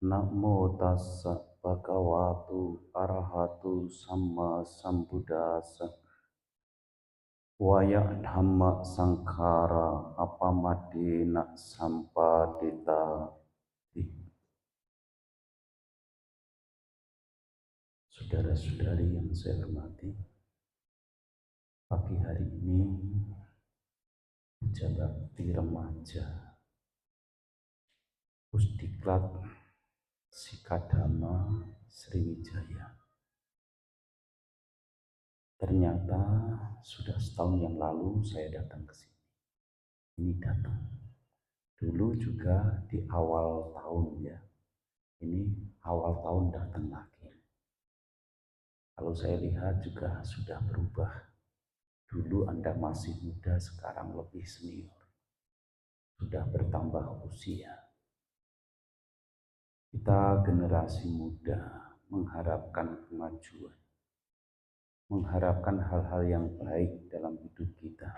Namo tassa bhagavato arahato sama sambuddhassa. Waya dhamma sangkara apamadena sampadita. Saudara-saudari yang saya hormati, pagi hari ini Puja Bakti Remaja Pusdiklat Sikadama Sriwijaya. Ternyata sudah setahun yang lalu saya datang ke sini. Ini datang. Dulu juga di awal tahun ya. Ini awal tahun datang lagi. Kalau saya lihat juga sudah berubah. Dulu Anda masih muda, sekarang lebih senior. Sudah bertambah usia. Kita generasi muda mengharapkan kemajuan. Mengharapkan hal-hal yang baik dalam hidup kita.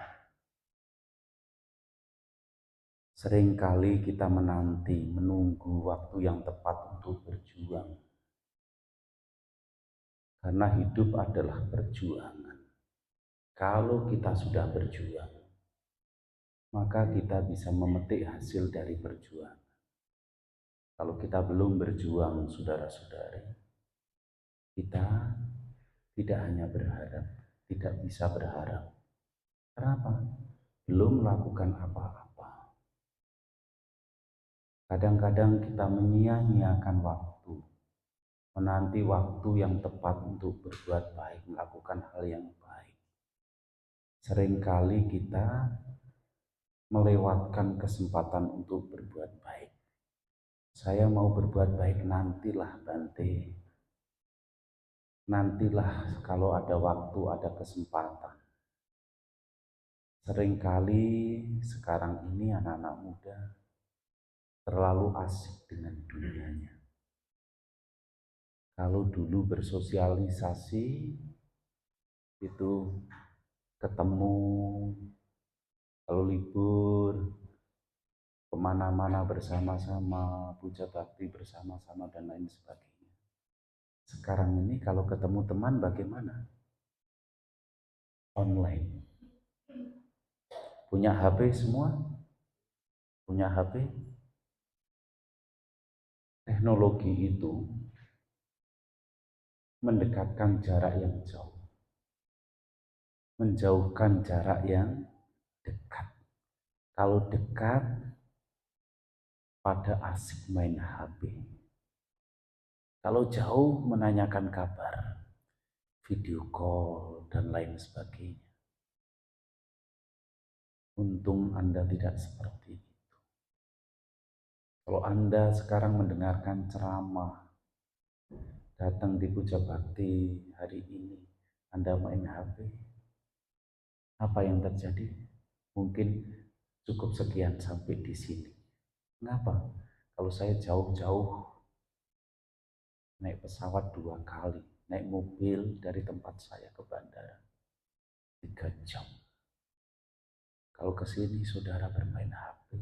Seringkali kita menunggu waktu yang tepat untuk berjuang. Karena hidup adalah perjuangan. Kalau kita sudah berjuang, maka kita bisa memetik hasil dari perjuangan. Kalau kita belum berjuang, saudara-saudari, kita tidak hanya berharap, tidak bisa berharap. Kenapa? Belum melakukan apa-apa. Kadang-kadang kita menyia-nyiakan waktu, menanti waktu yang tepat untuk berbuat baik, melakukan hal yang baik. Seringkali kita melewatkan kesempatan untuk berbuat baik. Saya mau berbuat baik, nantilah Bante. Nantilah kalau ada waktu, ada kesempatan. Seringkali sekarang ini anak-anak muda terlalu asik dengan dunianya. Kalau dulu bersosialisasi itu ketemu, kalau libur kemana-mana bersama-sama, puja bakti bersama-sama dan lain sebagainya. Sekarang ini kalau ketemu teman bagaimana? Online. Punya HP semua? Punya HP? Teknologi itu mendekatkan jarak yang jauh, menjauhkan jarak yang dekat. Kalau dekat, pada asik main HP. Kalau jauh, menanyakan kabar, video call, dan lain sebagainya. Untung Anda tidak seperti itu. Kalau Anda sekarang mendengarkan ceramah, datang di Puja Bakti hari ini, Anda main HP, apa yang terjadi? Mungkin cukup sekian sampai di sini. Kenapa? Kalau saya jauh-jauh, naik pesawat 2 kali, naik mobil dari tempat saya ke bandara 3 jam. Kalau ke sini saudara bermain HP,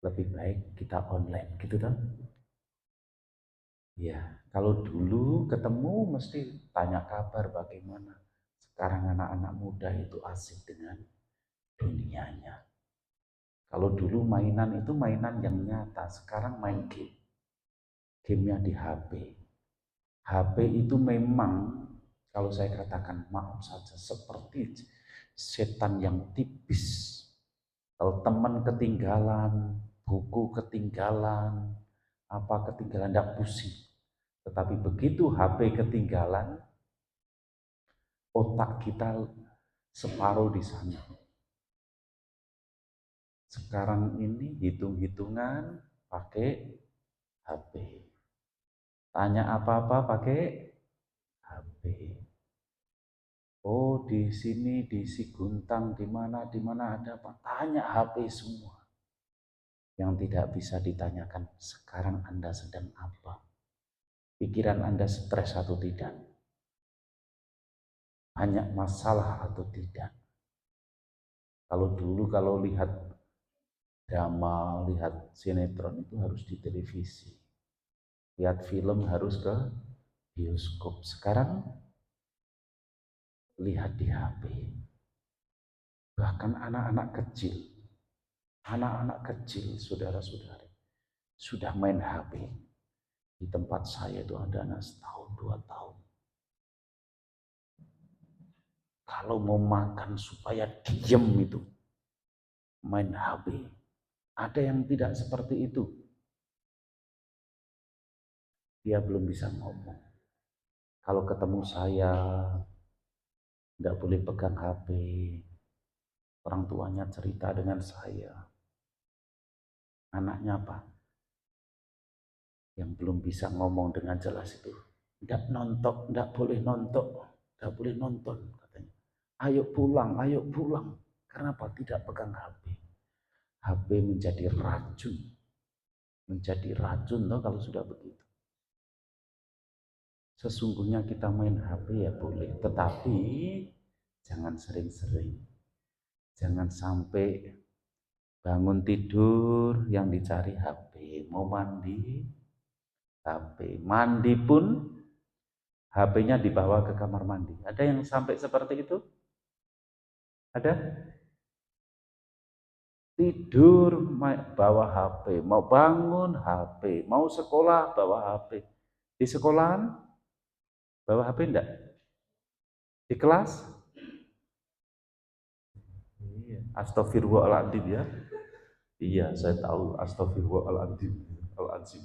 lebih baik kita online, gitu kan? Ya, kalau dulu ketemu mesti tanya kabar bagaimana. Sekarang anak-anak muda itu asik dengan dunianya. Kalau dulu mainan itu mainan yang nyata, sekarang main game. Gamenya di HP. HP itu memang, kalau saya katakan maaf saja, seperti setan yang tipis. Kalau teman ketinggalan, buku ketinggalan, apa ketinggalan, tidak pusing. Tetapi begitu HP ketinggalan, otak kita separuh di sana. Sekarang ini hitung-hitungan pakai HP. Tanya apa-apa pakai HP. Oh, di sini di Siguntang di mana ada apa? Tanya HP semua. Yang tidak bisa ditanyakan, sekarang Anda sedang apa? Pikiran Anda stres atau tidak? Banyak masalah atau tidak? Kalau dulu kalau lihat drama, lihat sinetron itu harus di televisi. lihat film harus ke bioskop. Sekarang lihat di HP. Bahkan anak-anak kecil, saudara-saudari, sudah main HP. Di tempat saya itu ada anak setahun, 2 tahun. Kalau mau makan supaya diem itu, main HP. Ada yang tidak seperti itu. Dia belum bisa ngomong. Kalau ketemu saya, tidak boleh pegang HP. Orang tuanya cerita dengan saya. Anaknya apa? Yang belum bisa ngomong dengan jelas itu. Tidak nonton, tidak boleh nonton. Tidak boleh nonton, katanya. Ayo pulang, ayo pulang. Kenapa tidak pegang HP? HP menjadi racun. Menjadi racun toh kalau sudah begitu. Sesungguhnya kita main HP ya boleh, tetapi jangan sering-sering. Jangan sampai bangun tidur yang dicari HP. Mau mandi, HP. Mandi pun HP-nya dibawa ke kamar mandi. Ada yang sampai seperti itu? Ada? Tidur bawa HP, mau bangun HP, mau sekolah bawa HP. Di sekolahan bawa HP enggak? Di kelas? Iya. Astagfirullahaladzim ya. Iya, saya tahu. Astagfirullahaladzim. Al-azim.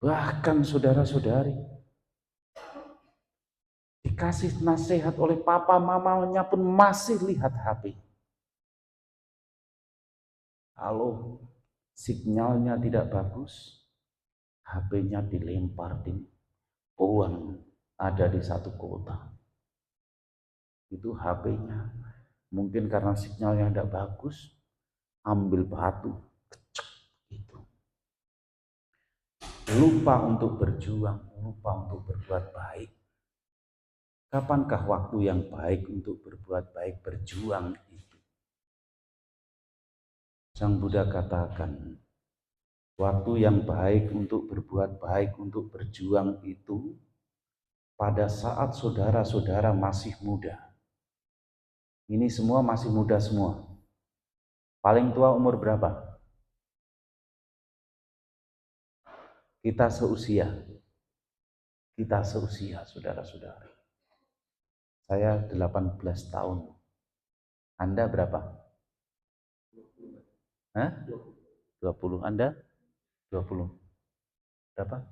Bahkan saudara-saudari dikasih nasihat oleh papa mamanya pun masih lihat HP. Kalau sinyalnya tidak bagus, HP-nya dilempar, dibuang, ada di satu kota. Itu HP-nya. Mungkin karena sinyalnya tidak bagus, ambil batu, kecek, gitu. Lupa untuk berjuang, lupa untuk berbuat baik. Kapankah waktu yang baik untuk berbuat baik, berjuang itu? Sang Buddha katakan, waktu yang baik untuk berbuat baik, untuk berjuang itu pada saat saudara-saudara masih muda. Ini semua masih muda semua. Paling tua umur berapa? Kita seusia. Kita seusia, saudara-saudara. Saya 18 tahun. Anda berapa? Hah? 20. Anda? 20. Berapa?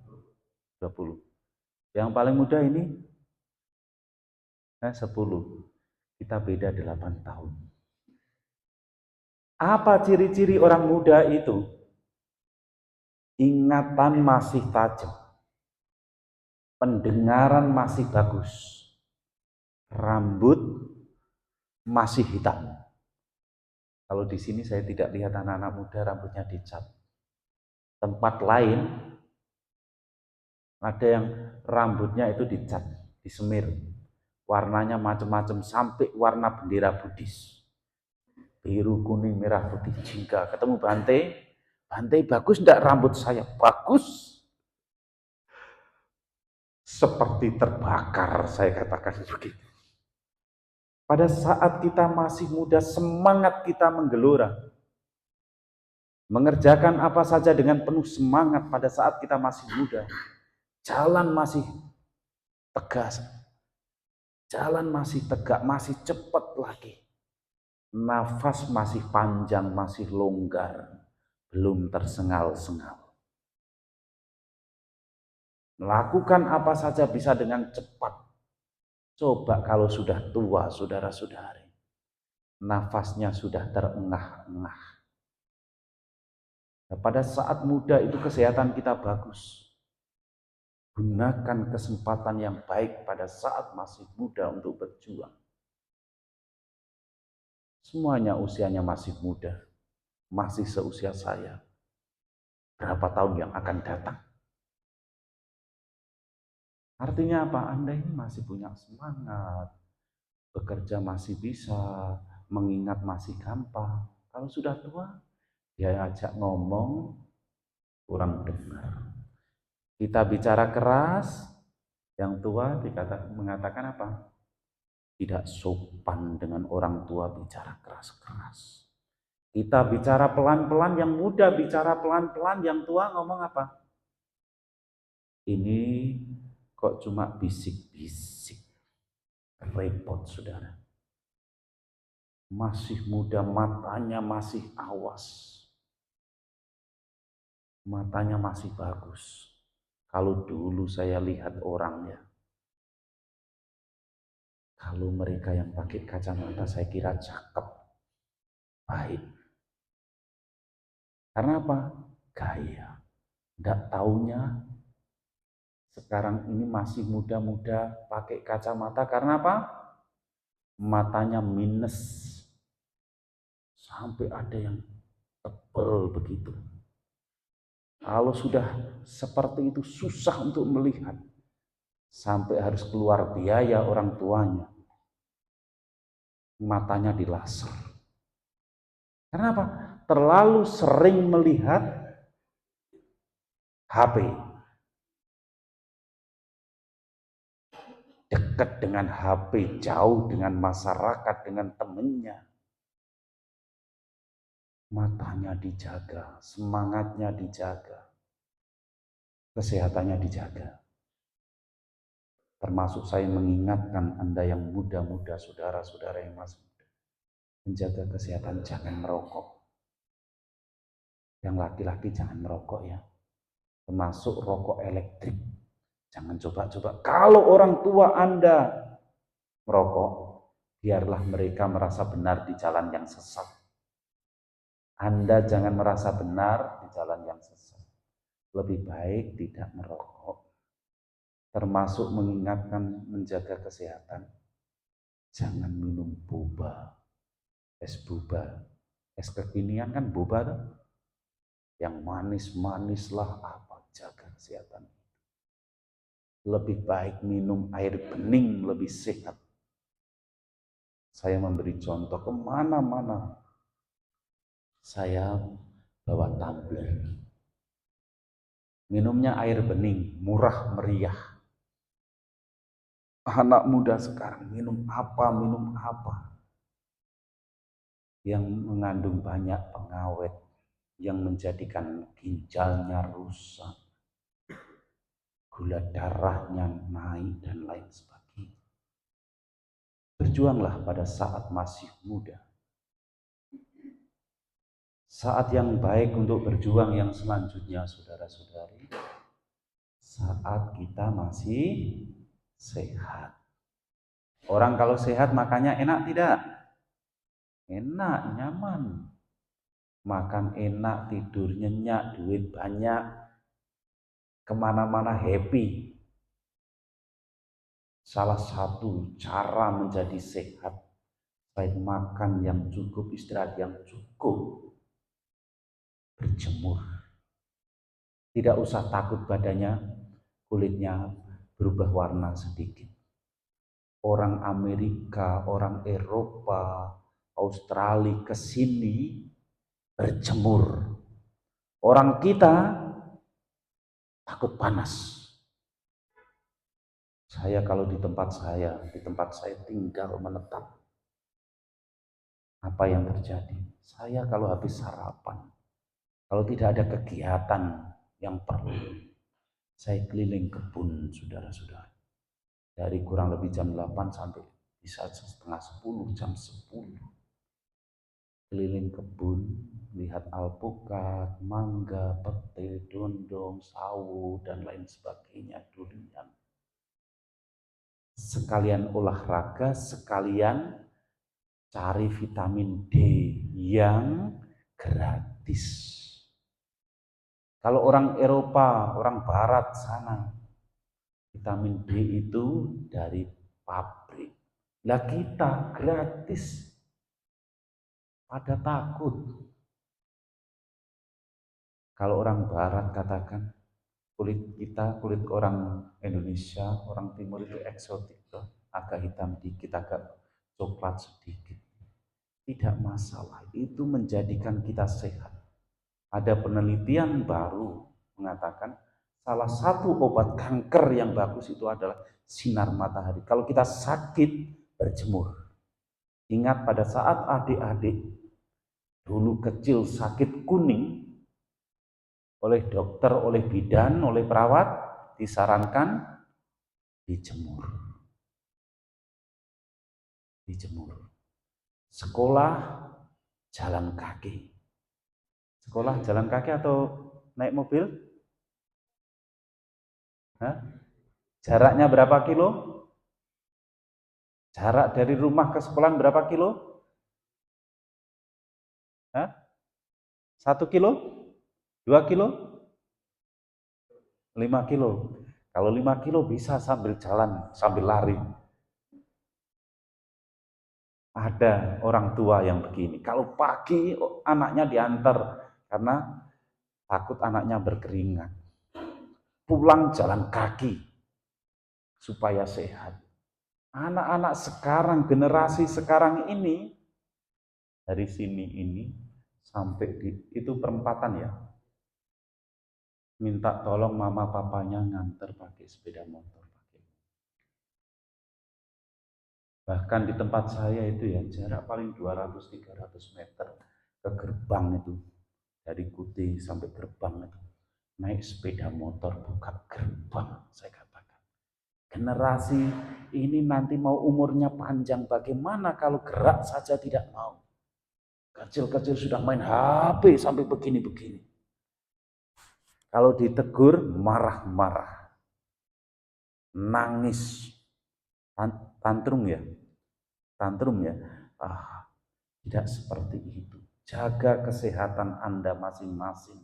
20. Yang paling muda ini? 10. Kita beda 8 tahun. Apa ciri-ciri orang muda itu? Ingatan masih tajam. Pendengaran masih bagus. Rambut masih hitam. Kalau di sini saya tidak lihat anak-anak muda rambutnya dicat. Tempat lain ada yang rambutnya itu dicat, disemir. Warnanya macam-macam sampai warna bendera Buddhis. Biru, kuning, merah, putih. Jingga ketemu Bante, Bante bagus enggak rambut saya? Bagus. Seperti terbakar, saya katakan begitu. Pada saat kita masih muda, semangat kita menggelora. Mengerjakan apa saja dengan penuh semangat pada saat kita masih muda. Jalan masih tegas. Jalan masih tegak, masih cepat lagi. Nafas masih panjang, masih longgar. Belum tersengal-sengal. Melakukan apa saja bisa dengan cepat. Coba kalau sudah tua, saudara-saudari. Nafasnya sudah terengah-engah. Nah, pada saat muda itu kesehatan kita bagus. Gunakan kesempatan yang baik pada saat masih muda untuk berjuang. Semuanya usianya masih muda. Masih seusia saya. Berapa tahun yang akan datang? Artinya apa? Anda ini masih punya semangat. Bekerja masih bisa. Mengingat masih gampang. Kalau sudah tua, dia ajak ngomong, kurang dengar. Kita bicara keras, yang tua mengatakan apa? Tidak sopan dengan orang tua bicara keras-keras. Kita bicara pelan-pelan, yang muda bicara pelan-pelan, yang tua ngomong apa? Ini kok cuma bisik-bisik. Repot, saudara. Masih muda, matanya masih awas. Matanya masih bagus. Kalau dulu saya lihat orangnya, kalau mereka yang pakai kacamata saya kira cakep, baik. Karena apa? Gaya. Tidak taunya sekarang ini masih muda-muda pakai kacamata karena apa? Matanya minus. Sampai ada yang tebal begitu. Kalau sudah seperti itu susah untuk melihat. Sampai harus keluar biaya orang tuanya. Matanya dilaser. Karena apa? Terlalu sering melihat HP. Dekat dengan HP, jauh dengan masyarakat, dengan temannya. Matanya dijaga, semangatnya dijaga, kesehatannya dijaga. Termasuk saya mengingatkan Anda yang muda-muda, saudara-saudara yang masih muda, menjaga kesehatan, jangan merokok. Yang laki-laki jangan merokok ya, termasuk rokok elektrik. Jangan coba-coba. Kalau orang tua Anda merokok, biarlah mereka merasa benar di jalan yang sesat. Anda jangan merasa benar di jalan yang sesat. Lebih baik tidak merokok. Termasuk mengingatkan menjaga kesehatan. Jangan minum boba, es boba. Es kekinian kan boba tuh. Yang manis-manis lah apa, jaga kesehatan. Lebih baik minum air bening, lebih sehat. Saya memberi contoh kemana-mana. Saya bawa tumbler. Minumnya air bening, murah meriah. Anak muda sekarang minum apa. Yang mengandung banyak pengawet, yang menjadikan ginjalnya rusak, gula darahnya naik, dan lain sebagainya. Berjuanglah pada saat masih muda. Saat yang baik untuk berjuang yang selanjutnya, saudara-saudari, saat kita masih sehat. Orang kalau sehat makanya enak tidak? Enak, nyaman. Makan enak, tidur nyenyak, duit banyak, kemana-mana happy. Salah satu cara menjadi sehat, baik makan yang cukup, istirahat yang cukup, berjemur. Tidak usah takut badannya, kulitnya berubah warna sedikit. Orang Amerika, orang Eropa, Australia ke sini berjemur. Orang kita takut panas. Saya kalau di tempat saya tinggal menetap. Apa yang terjadi? Saya kalau habis sarapan, kalau tidak ada kegiatan yang perlu, saya keliling kebun, saudara-saudara. Dari kurang lebih jam 8 sampai bisa setengah 10, jam 10. Keliling kebun, lihat alpukat, mangga, pete, dondong, sawo, dan lain sebagainya, durian. Sekalian olahraga, sekalian cari vitamin D yang gratis. Kalau orang Eropa, orang Barat sana, vitamin D itu dari pabrik. Lah kita gratis. Pada takut. Kalau orang Barat katakan, kulit kita, kulit orang Indonesia, orang Timur itu eksotik loh. Agak hitam dikit, agak coklat sedikit. Tidak masalah, itu menjadikan kita sehat. Ada penelitian baru mengatakan Salah satu obat kanker yang bagus itu adalah sinar matahari. Kalau kita sakit, berjemur. Ingat pada saat adik-adik dulu kecil sakit kuning, oleh dokter, oleh bidan, oleh perawat, disarankan dijemur. Dijemur. Sekolah jalan kaki. Sekolah jalan kaki atau naik mobil? Hah? Jaraknya berapa kilo? Jarak dari rumah ke sekolah berapa kilo? Hah? 1 kilo? 2 kilo? 5 kilo. Kalau 5 kilo bisa sambil jalan, sambil lari. Ada orang tua yang begini. Kalau pagi anaknya diantar karena takut anaknya berkeringat. Pulang jalan kaki supaya sehat. Anak-anak sekarang, generasi sekarang ini, dari sini ini sampai di itu perempatan ya. Minta tolong mama papanya nganter pakai sepeda motor. Bahkan di tempat saya itu ya, jarak paling 200-300 meter ke gerbang itu. Dari Kuti sampai gerbang itu. Naik sepeda motor buka gerbang, saya katakan. Generasi ini nanti mau umurnya panjang, bagaimana kalau gerak saja tidak mau. Kecil-kecil sudah main HP sampai begini-begini. Kalau ditegur, marah-marah. Nangis. Tantrum ya. Tantrum ya. Tidak seperti itu. Jaga kesehatan Anda masing-masing.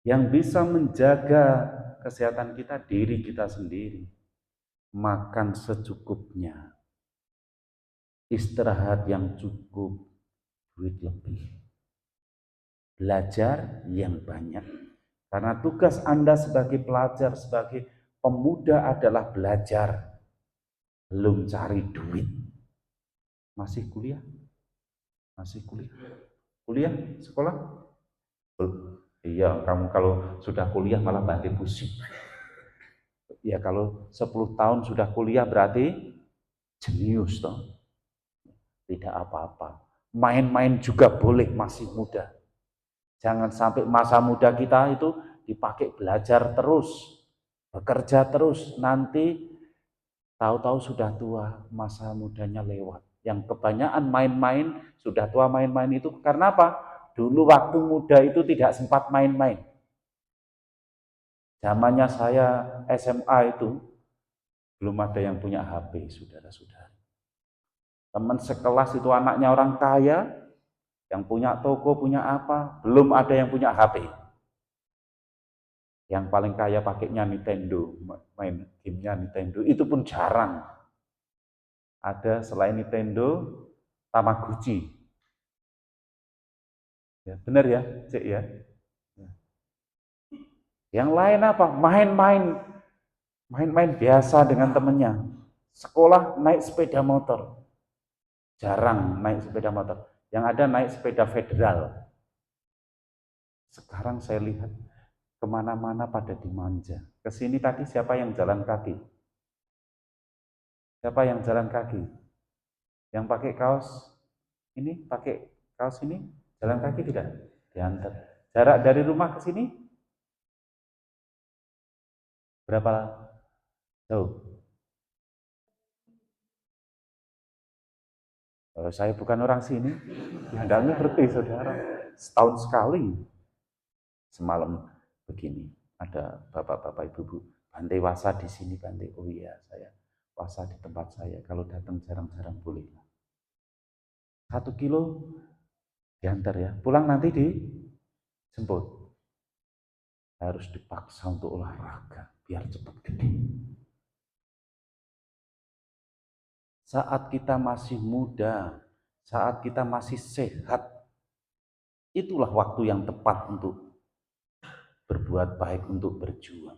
Yang bisa menjaga kesehatan kita, diri kita sendiri. Makan secukupnya. Istirahat yang cukup. Duit lebih. Belajar yang banyak. Karena tugas Anda sebagai pelajar, sebagai pemuda adalah belajar. Belum cari duit. Masih kuliah? Masih kuliah? Kuliah? Sekolah? Iya, kamu kalau sudah kuliah malah banting pusing. Ya kalau 10 tahun sudah kuliah berarti jenius toh. Tidak apa-apa. Main-main juga boleh, masih muda. Jangan sampai masa muda kita itu dipakai belajar terus, bekerja terus, nanti tahu-tahu sudah tua, masa mudanya lewat. Yang kebanyakan main-main, sudah tua main-main itu karena apa? Dulu waktu muda itu tidak sempat main-main. Zamannya saya SMA itu belum ada yang punya HP, saudara-saudara. Teman sekelas itu anaknya orang kaya, yang punya toko, punya apa, belum ada yang punya HP. Yang paling kaya pakainya Nintendo, main gamenya Nintendo, itu pun jarang. Ada selain Nintendo, Tamagotchi. Ya, benar ya, Cik ya. Yang lain apa? Main-main. Main-main biasa dengan temennya. Sekolah naik sepeda motor. Jarang naik sepeda motor. Yang ada naik sepeda federal. Sekarang saya lihat kemana-mana pada dimanja. Kesini tadi siapa yang jalan kaki? Siapa yang jalan kaki? Yang pakai kaos ini, pakai kaos ini, jalan kaki tidak? Diantar. Jarak dari rumah ke sini berapa jauh? Saya bukan orang sini, ya tidak ngerti saudara. Setahun sekali, semalam begini, ada bapak-bapak ibu-ibu, Bante wasa di sini Bante. Oh iya, saya wasa di tempat saya. Kalau datang jarang-jarang boleh. 1 kilo diantar ya. Pulang nanti dijemput. Harus dipaksa untuk olahraga biar cepat gede. Saat kita masih muda, saat kita masih sehat, itulah waktu yang tepat untuk berbuat baik, untuk berjuang.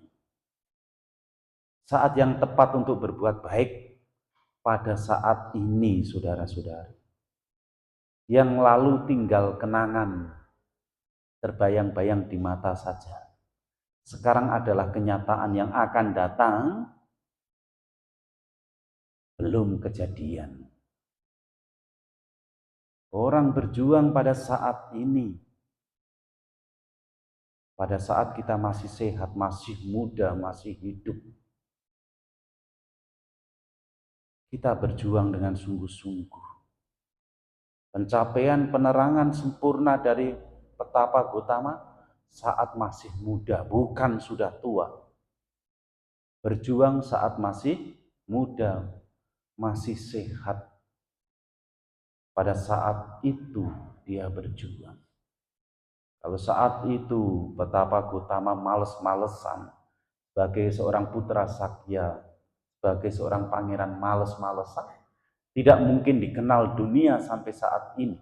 Saat yang tepat untuk berbuat baik pada saat ini, saudara-saudari. Yang lalu tinggal kenangan, terbayang-bayang di mata saja. Sekarang adalah kenyataan yang akan datang, belum kejadian. Orang berjuang pada saat ini, pada saat kita masih sehat, masih muda, masih hidup. Kita berjuang dengan sungguh-sungguh. Pencapaian penerangan sempurna dari Petapa Gotama saat masih muda, bukan sudah tua. Berjuang saat masih muda, masih sehat. Pada saat itu dia berjuang. Kalau saat itu Petapa Gotama males-malesan, sebagai seorang putra Sakya, sebagai seorang pangeran males-malesan, tidak mungkin dikenal dunia sampai saat ini.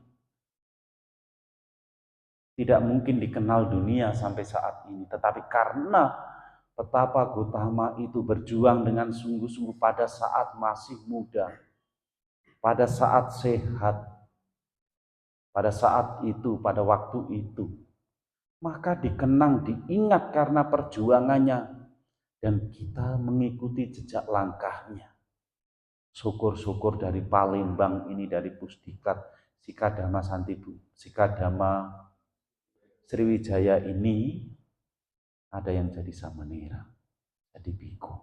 Tidak mungkin dikenal dunia sampai saat ini. Tetapi karena Petapa Gotama itu berjuang dengan sungguh-sungguh pada saat masih muda, pada saat sehat, pada saat itu, pada waktu itu, maka dikenang, diingat karena perjuangannya, dan kita mengikuti jejak langkahnya. Syukur-syukur dari Palembang ini, dari Pusdikat Sikadama Santibu, Sikadama Sriwijaya ini, ada yang jadi samanera, jadi biku.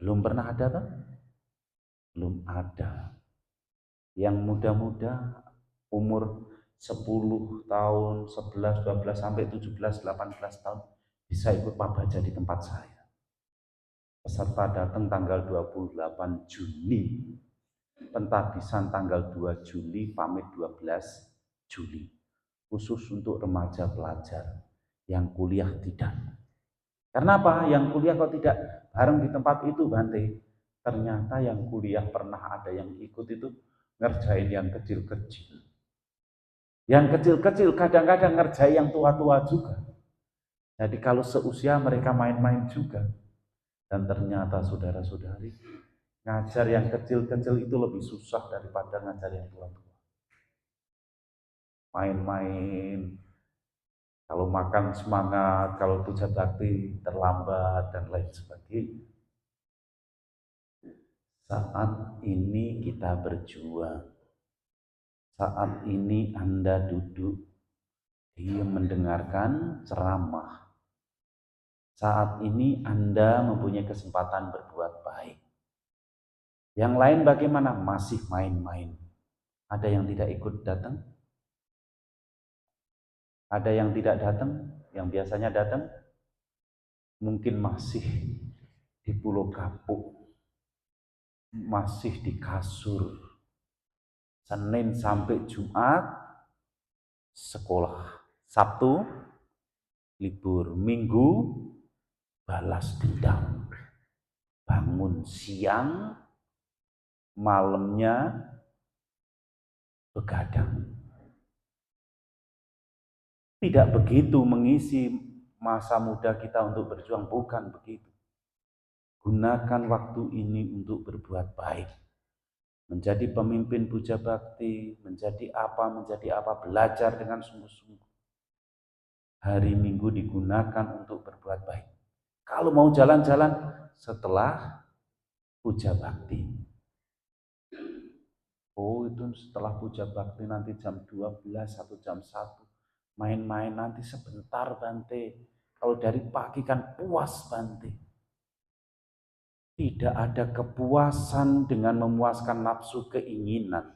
Belum pernah ada kan? Belum ada. Yang muda-muda umur 10 tahun, 11, 12, sampai 17, 18 tahun bisa ikut pabaja di tempat saya. Peserta datang tanggal 28 Juni, pentabisan tanggal 2 Juli, pamit 12 Juli. Khusus untuk remaja pelajar, yang kuliah tidak. Karena apa? Yang kuliah kok tidak bareng di tempat itu, Bante? Ternyata yang kuliah pernah ada yang ikut itu ngerjain yang kecil-kecil. Yang kecil-kecil kadang-kadang ngerjain yang tua-tua juga. Jadi kalau seusia mereka main-main juga. Dan ternyata saudara-saudari, ngajar yang kecil-kecil itu lebih susah daripada ngajar yang tua-tua. Main-main, kalau makan semangat, kalau puja bakti terlambat, dan lain sebagainya. Saat ini kita berjuang. Saat ini Anda duduk, dia mendengarkan ceramah. Saat ini Anda mempunyai kesempatan berbuat baik. Yang lain bagaimana? Masih main-main. Ada yang tidak ikut datang? Ada yang tidak datang? Yang biasanya datang? Mungkin masih di Pulau Kapuk, masih di kasur. Senin sampai Jumat sekolah, Sabtu libur, Minggu balas dendam. Bangun siang, malamnya begadang. Tidak begitu mengisi masa muda kita untuk berjuang, bukan begitu. Gunakan waktu ini untuk berbuat baik. Menjadi pemimpin puja bakti, menjadi apa, belajar dengan sungguh-sungguh. Hari Minggu digunakan untuk berbuat baik. Kalau mau jalan-jalan setelah puja bakti. Oh, itu setelah puja bakti nanti jam 12 atau jam 1. Main-main nanti sebentar, Bante. Kalau dari pagi kan puas, Bante. Tidak ada kepuasan dengan memuaskan nafsu keinginan.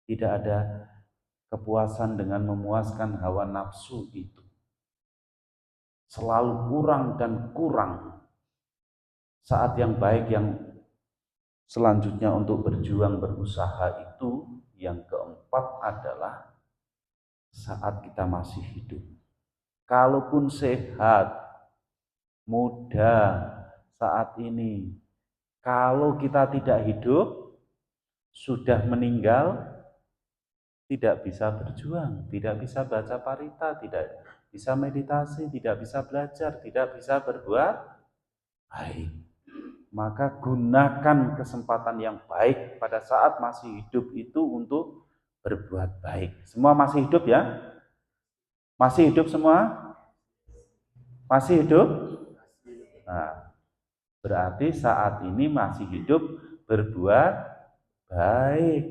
Tidak ada kepuasan dengan memuaskan hawa nafsu itu. Selalu kurang dan kurang. Saat yang baik yang selanjutnya untuk berjuang, berusaha itu, yang keempat adalah saat kita masih hidup. Kalaupun sehat, muda saat ini, kalau kita tidak hidup, sudah meninggal, tidak bisa berjuang, tidak bisa baca parita, tidak bisa meditasi, tidak bisa belajar, tidak bisa berbuat baik. Maka gunakan kesempatan yang baik pada saat masih hidup itu untuk berbuat baik. Semua masih hidup ya? Masih hidup semua? Masih hidup? Nah, berarti saat ini masih hidup berbuat baik.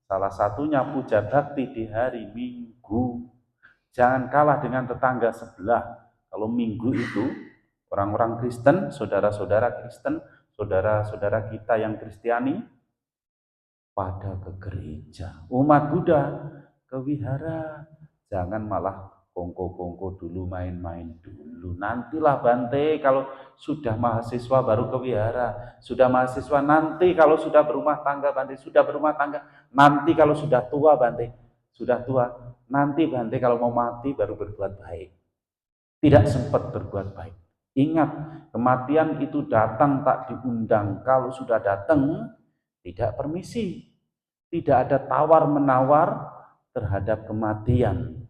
Salah satunya puja bakti di hari Minggu. Jangan kalah dengan tetangga sebelah. Kalau Minggu itu orang-orang Kristen, saudara-saudara Kristen, saudara-saudara kita yang Kristiani pada ke gereja. Umat Buddha ke wihara. Jangan malah kongko-kongko dulu, main-main dulu. Nantilah Bante kalau sudah mahasiswa baru ke wihara. Sudah mahasiswa nanti kalau sudah berumah tangga Bante. Sudah berumah tangga nanti kalau sudah tua Bante. Sudah tua nanti Bante kalau mau mati baru berbuat baik. Tidak sempat berbuat baik. Ingat, kematian itu datang tak diundang. Kalau sudah datang, tidak permisi. Tidak ada tawar-menawar terhadap kematian.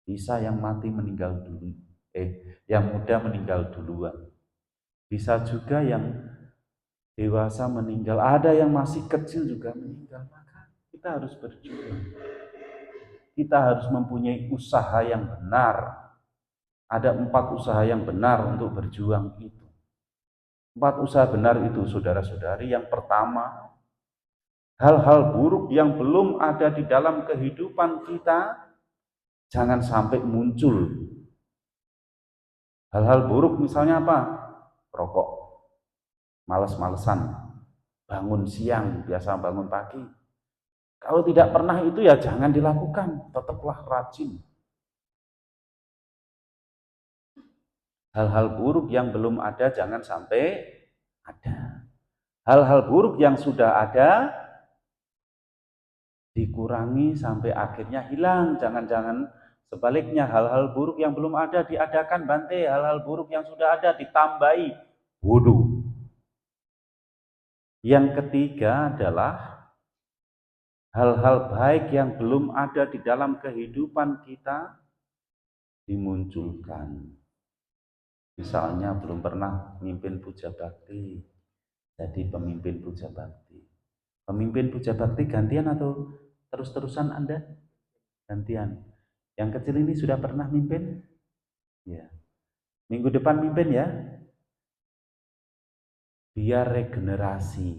Bisa yang mati meninggal dulu. Yang muda meninggal duluan. Bisa juga yang dewasa meninggal. Ada yang masih kecil juga meninggal. Maka kita harus berjuang. Kita harus mempunyai usaha yang benar. Ada 4 usaha yang benar untuk berjuang itu. 4 usaha benar itu, saudara-saudari. Yang pertama, hal-hal buruk yang belum ada di dalam kehidupan kita jangan sampai muncul. Hal-hal buruk misalnya apa? Rokok, males-malesan, bangun siang, biasa bangun pagi. Kalau tidak pernah itu ya jangan dilakukan, tetaplah rajin. Hal-hal buruk yang belum ada jangan sampai ada. Hal-hal buruk yang sudah ada dikurangi sampai akhirnya hilang. Jangan-jangan sebaliknya hal-hal buruk yang belum ada diadakan Bante, hal-hal buruk yang sudah ada ditambahi. Bodoh. Yang ketiga adalah hal-hal baik yang belum ada di dalam kehidupan kita dimunculkan. Misalnya belum pernah memimpin puja bakti, jadi pemimpin puja bakti. Pemimpin puja bakti gantian atau terus-terusan Anda? Gantian. Yang kecil ini sudah pernah mimpin? Ya. Minggu depan mimpin ya. Biar regenerasi.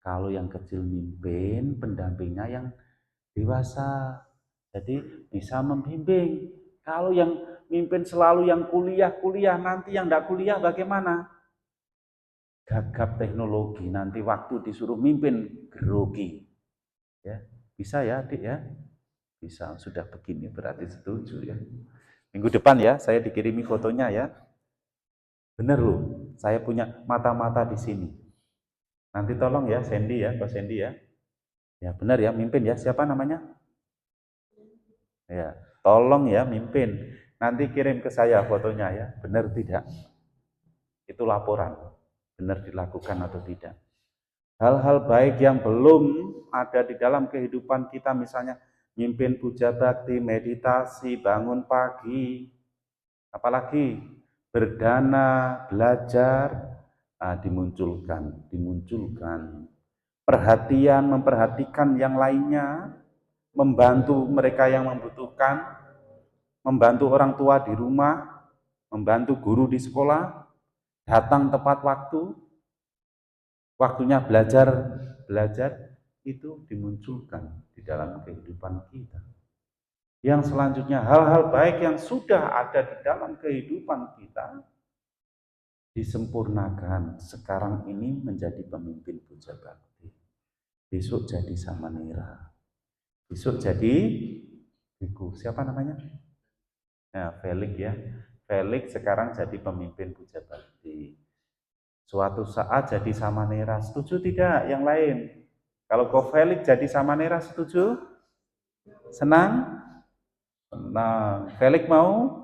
Kalau yang kecil mimpin, pendampingnya yang dewasa. Jadi bisa membimbing. Kalau yang mimpin selalu yang kuliah, nanti yang tidak kuliah bagaimana? Gagap teknologi, nanti waktu disuruh mimpin grogi. Ya, bisa ya adik ya? Bisa, sudah begini berarti setuju ya. Minggu depan ya, saya dikirimi fotonya ya. Bener loh, saya punya mata-mata di sini. Nanti tolong ya, Sandy ya, Pak Sandy ya. Ya benar ya, mimpin ya. Siapa namanya? Ya, tolong ya mimpin. Nanti kirim ke saya fotonya ya. Benar tidak? Itu laporan. Benar dilakukan atau tidak. Hal-hal baik yang belum ada di dalam kehidupan kita, misalnya mimpin puja bakti, meditasi, bangun pagi, apalagi berdana, belajar, dimunculkan. Perhatian, memperhatikan yang lainnya, membantu mereka yang membutuhkan, membantu orang tua di rumah, membantu guru di sekolah, datang tepat waktu, waktunya belajar itu dimunculkan di dalam kehidupan kita. Yang selanjutnya, hal-hal baik yang sudah ada di dalam kehidupan kita disempurnakan. Sekarang ini menjadi pemimpin puja bakti. Besok jadi samanera. Besok jadi biku. Siapa namanya? Nah, Felix ya. Felix sekarang jadi pemimpin puja bakti. Suatu saat jadi samanera. Setuju tidak yang lain? Kalau kau Felix jadi samanera setuju? Senang? Senang. Felix mau?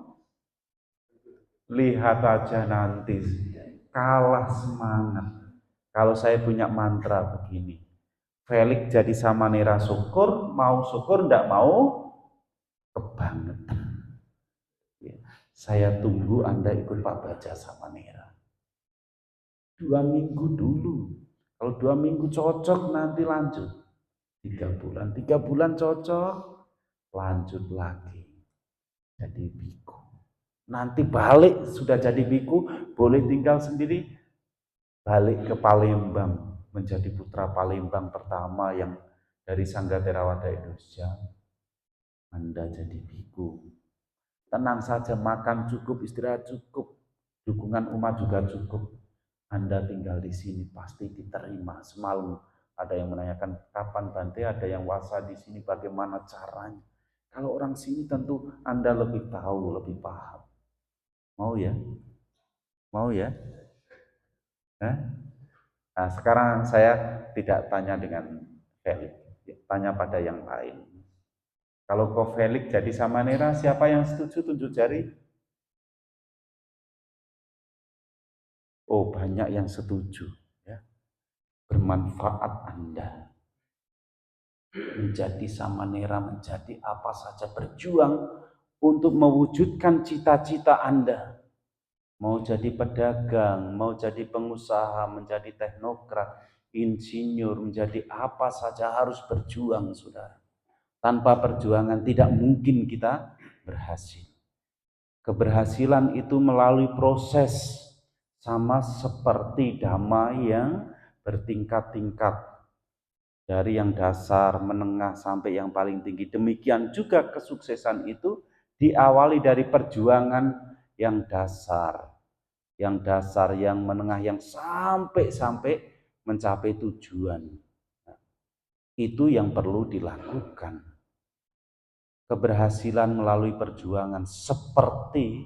Lihat aja nanti. Kalah semangat. Kalau saya punya mantra begini. Felix jadi samanera syukur, mau syukur enggak mau kebangetan. Ya. Saya tunggu Anda ikut Pak Baja samanera. 2 minggu dulu. Kalau 2 minggu cocok nanti lanjut. 3 bulan cocok, lanjut lagi. Jadi biku. Nanti balik sudah jadi biku, boleh tinggal sendiri, balik ke Palembang, menjadi putra Palembang pertama yang dari Sangga Theravada Indonesia. Anda jadi biku. Tenang saja, makan cukup, istirahat cukup, dukungan umat juga cukup. Anda tinggal di sini pasti diterima. Semalam ada yang menanyakan kapan Bante, ada yang wasa di sini, bagaimana caranya. Kalau orang sini tentu Anda lebih tahu, lebih paham. Mau ya? Mau ya? Nah, sekarang saya tidak tanya dengan Felix, tanya pada yang lain. Kalau kau Felix jadi Samanera, siapa yang setuju tunjuk jari? Oh, banyak yang setuju. Ya. Bermanfaat Anda menjadi Samanera, menjadi apa saja, berjuang untuk mewujudkan cita-cita Anda. Mau jadi pedagang, mau jadi pengusaha, menjadi teknokrat, insinyur, menjadi apa saja harus berjuang, saudara. Tanpa perjuangan tidak mungkin kita berhasil. Keberhasilan itu melalui proses, sama seperti dhamma yang bertingkat-tingkat, dari yang dasar, menengah, sampai yang paling tinggi. Demikian juga kesuksesan itu diawali dari perjuangan yang dasar, yang menengah, yang sampai mencapai tujuan. Nah, itu yang perlu dilakukan. Keberhasilan melalui perjuangan seperti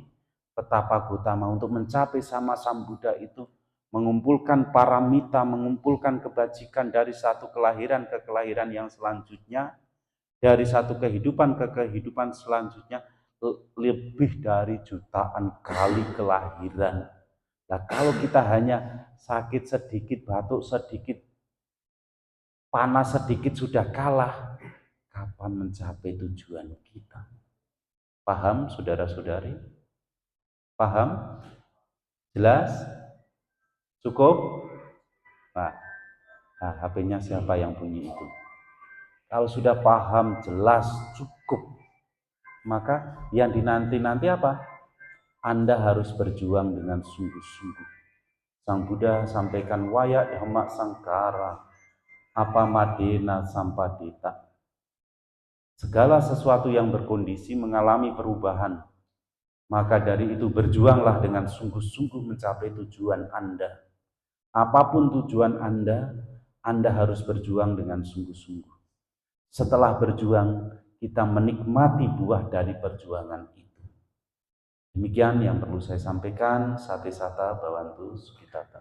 Petapa Gotama untuk mencapai sama Sang Buddha itu mengumpulkan paramita, mengumpulkan kebajikan dari satu kelahiran ke kelahiran yang selanjutnya, dari satu kehidupan ke kehidupan selanjutnya, lebih dari jutaan kali kelahiran. Nah, kalau kita hanya sakit sedikit, batuk sedikit, panas sedikit sudah kalah, kapan mencapai tujuan kita? Paham, saudara-saudari? Paham? Jelas? Cukup? Nah, HP-nya siapa yang bunyi itu? Kalau sudah paham, jelas, cukup, maka yang dinanti-nanti apa? Anda harus berjuang dengan sungguh-sungguh. Sang Buddha sampaikan waya dhamma sangkara, apa madena sampadita. Segala sesuatu yang berkondisi mengalami perubahan. Maka dari itu berjuanglah dengan sungguh-sungguh mencapai tujuan Anda. Apapun tujuan Anda harus berjuang dengan sungguh-sungguh. Setelah berjuang, kita menikmati buah dari perjuangan itu. Demikian yang perlu saya sampaikan. Sate sata bawantu sukitata.